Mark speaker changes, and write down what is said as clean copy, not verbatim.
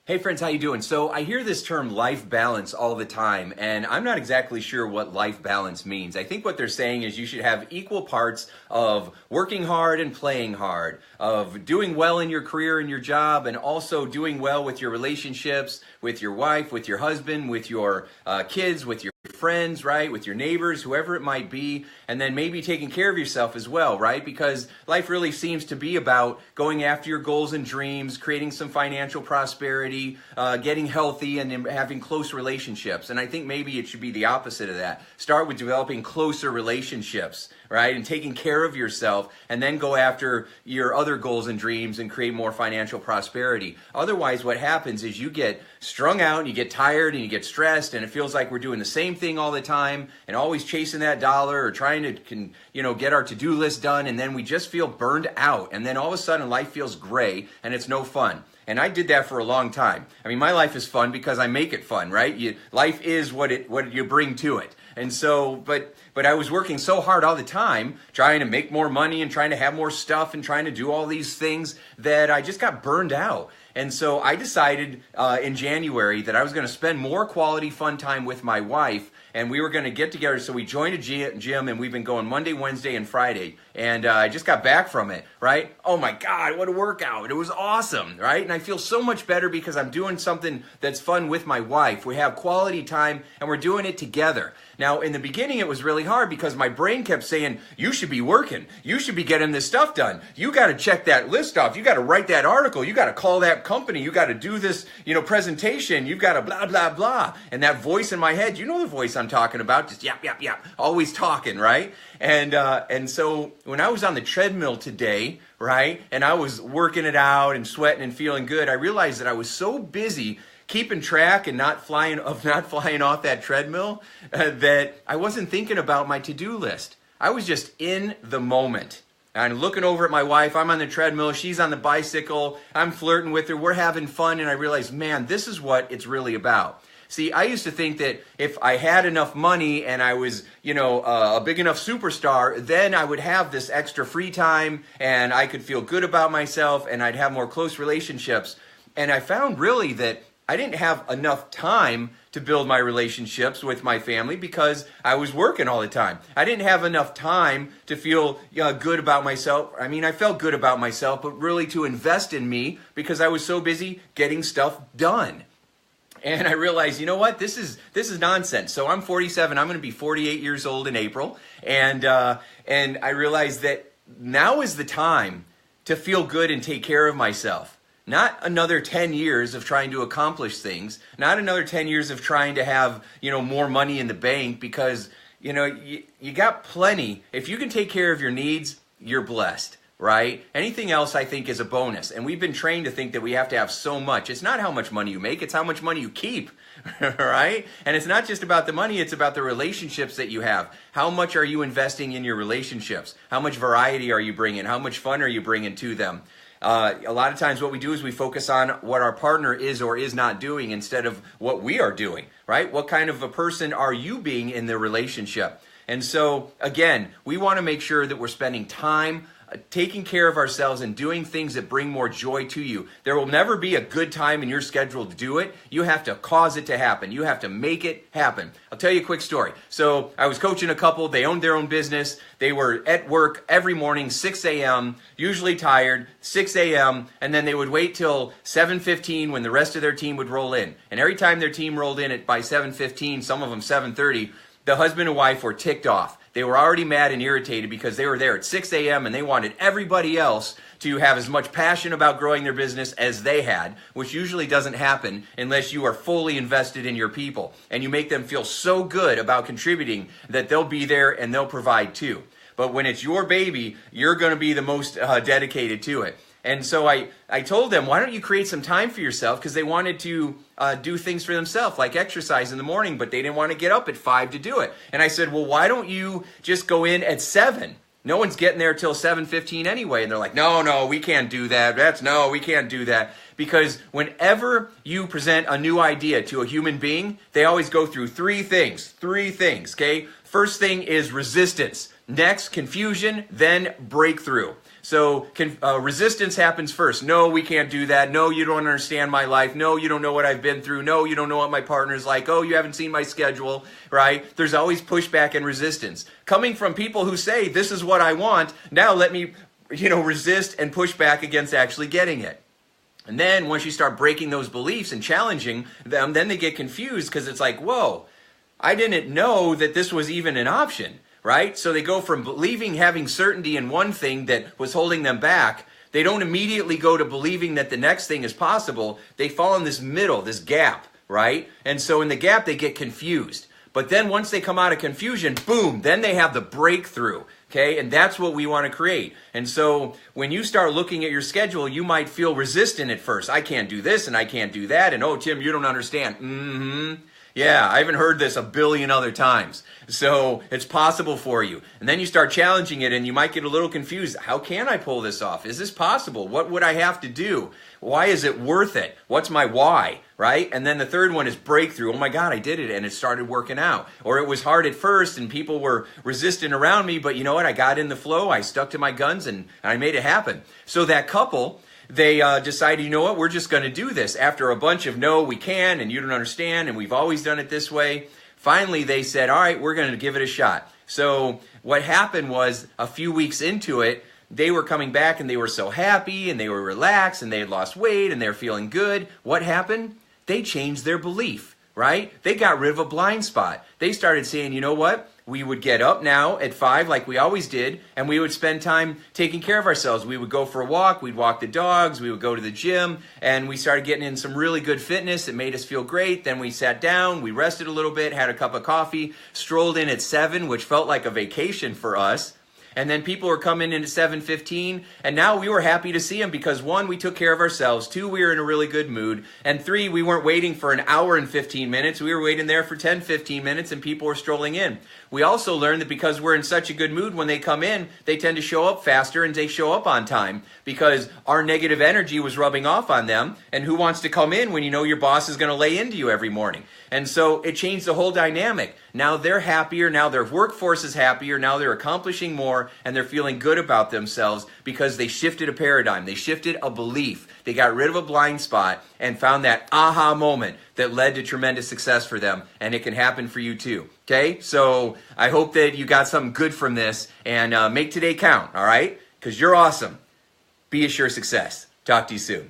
Speaker 1: Hey friends, how you doing? So I hear this term life balance all the time, and I'm not exactly sure what life balance means. I think what they're saying is you should have equal parts of working hard and playing hard, of doing well in your career and your job, and also doing well with your relationships, with your wife, with your husband, with your kids, with your friends, right? With your neighbors, whoever it might be, and then maybe taking care of yourself as well, right? Because life really seems to be about going after your goals and dreams, creating some financial prosperity, getting healthy, and having close relationships. And I think maybe it should be the opposite of that. Start with developing closer relationships, right? And taking care of yourself, and then go after your other goals and dreams and create more financial prosperity. Otherwise, what happens is you get strung out and you get tired and you get stressed, and it feels like we're doing the same thing all the time and always chasing that dollar or trying to get our to-do list done, and then we just feel burned out, and then all of a sudden life feels gray and it's no fun. And I did that for a long time. I mean, my life is fun because I make it fun, right? Life is what you bring to it. And so, but I was working so hard all the time, trying to make more money and trying to have more stuff and trying to do all these things, that I just got burned out. And so I decided in January that I was going to spend more quality fun time with my wife, and we were going to get together. So we joined a gym, and we've been going Monday, Wednesday, and Friday. And I just got back from it, right? Oh my God, what a workout. It was awesome, right? And I feel so much better because I'm doing something that's fun with my wife. We have quality time, and we're doing it together. Now, in the beginning, it was really hard because my brain kept saying, you should be working. You should be getting this stuff done. You got to check that list off. You got to write that article. You got to call that company. You got to do this, presentation. You've got to blah, blah, blah. And that voice in my head, you know the voice I'm talking about, just yap, yap, yap, always talking, right? And so when I was on the treadmill today, right, and I was working it out and sweating and feeling good, I realized that I was so busy keeping track and not flying off that treadmill that I wasn't thinking about my to-do list. I was just in the moment. I'm looking over at my wife. I'm on the treadmill. She's on the bicycle. I'm flirting with her. We're having fun. And I realized, man, this is what it's really about. See, I used to think that if I had enough money and I was, a big enough superstar, then I would have this extra free time and I could feel good about myself and I'd have more close relationships. And I found really that I didn't have enough time to build my relationships with my family because I was working all the time. I didn't have enough time to feel good about myself. I mean, I felt good about myself, but really to invest in me because I was so busy getting stuff done. And I realized, you know what, this is nonsense. So I'm 47, I'm going to be 48 years old in April. And I realized that now is the time to feel good and take care of myself. Not another 10 years of trying to accomplish things. Not another 10 years of trying to have, more money in the bank because, you got plenty. If you can take care of your needs, you're blessed, right? Anything else I think is a bonus. And we've been trained to think that we have to have so much. It's not how much money you make, it's how much money you keep, right? And it's not just about the money, it's about the relationships that you have. How much are you investing in your relationships? How much variety are you bringing? How much fun are you bringing to them? A lot of times what we do is we focus on what our partner is or is not doing instead of what we are doing, right? What kind of a person are you being in the relationship? And so, again, we want to make sure that we're spending time taking care of ourselves and doing things that bring more joy to you. There will never be a good time in your schedule to do it. You have to cause it to happen. You have to make it happen. I'll tell you a quick story. So I was coaching a couple. They owned their own business. They were at work every morning, 6 a.m., usually tired, 6 a.m., and then they would wait till 7:15 when the rest of their team would roll in. And every time their team rolled in by 7:15, some of them 7:30, the husband and wife were ticked off. They were already mad and irritated because they were there at 6 a.m. and they wanted everybody else to have as much passion about growing their business as they had, which usually doesn't happen unless you are fully invested in your people and you make them feel so good about contributing that they'll be there and they'll provide too. But when it's your baby, you're going to be the most dedicated to it. And so I told them, why don't you create some time for yourself? Because they wanted to do things for themselves, like exercise in the morning, but they didn't want to get up at 5 to do it. And I said, well, why don't you just go in at 7? No one's getting there till 7:15 anyway. And they're like, no, we can't do that. We can't do that. Because whenever you present a new idea to a human being, they always go through three things, okay? First thing is resistance. Next, confusion, then breakthrough. So resistance happens first. No, we can't do that. No, you don't understand my life. No, you don't know what I've been through. No, you don't know what my partner's like. Oh, you haven't seen my schedule, right? There's always pushback and resistance. Coming from people who say, this is what I want, now let me, resist and push back against actually getting it. And then once you start breaking those beliefs and challenging them, then they get confused because it's like, whoa, I didn't know that this was even an option. Right? So they go from believing having certainty in one thing that was holding them back. They don't immediately go to believing that the next thing is possible. They fall in this middle, this gap, right? And so in the gap, they get confused. But then once they come out of confusion, boom, then they have the breakthrough. Okay, and that's what we want to create. And so when you start looking at your schedule, you might feel resistant at first. I can't do this and I can't do that. And oh, Tim, you don't understand. Yeah, I haven't heard this a billion other times. So it's possible for you. And then you start challenging it and you might get a little confused. How can I pull this off? Is this possible? What would I have to do? Why is it worth it? What's my why? Right? And then the third one is breakthrough. Oh my God, I did it and it started working out. Or it was hard at first and people were resistant around me, but you know what? I got in the flow. I stuck to my guns and I made it happen. So that couple, they decided, you know what, we're just going to do this. After a bunch of no, we can, and you don't understand, and we've always done it this way, finally they said, all right, we're going to give it a shot. So what happened was a few weeks into it, they were coming back and they were so happy and they were relaxed and they had lost weight and they're feeling good. What happened? They changed their belief, right? They got rid of a blind spot. They started saying, you know what? We would get up now at 5 like we always did, and we would spend time taking care of ourselves. We would go for a walk, we'd walk the dogs, we would go to the gym, and we started getting in some really good fitness. It made us feel great. Then we sat down, we rested a little bit, had a cup of coffee, strolled in at 7, which felt like a vacation for us. And then people were coming in at 7:15, and now we were happy to see them because 1, we took care of ourselves, 2, we were in a really good mood, and 3, we weren't waiting for an hour and 15 minutes. We were waiting there for 10, 15 minutes, and people were strolling in. We also learned that because we're in such a good mood, when they come in, they tend to show up faster and they show up on time because our negative energy was rubbing off on them. And who wants to come in when you know your boss is going to lay into you every morning? And so it changed the whole dynamic. Now they're happier, now their workforce is happier, now they're accomplishing more, and they're feeling good about themselves because they shifted a paradigm, they shifted a belief, they got rid of a blind spot and found that aha moment that led to tremendous success for them, and it can happen for you too. Okay, so I hope that you got something good from this, and make today count, all right? Because you're awesome. Be a sure success. Talk to you soon.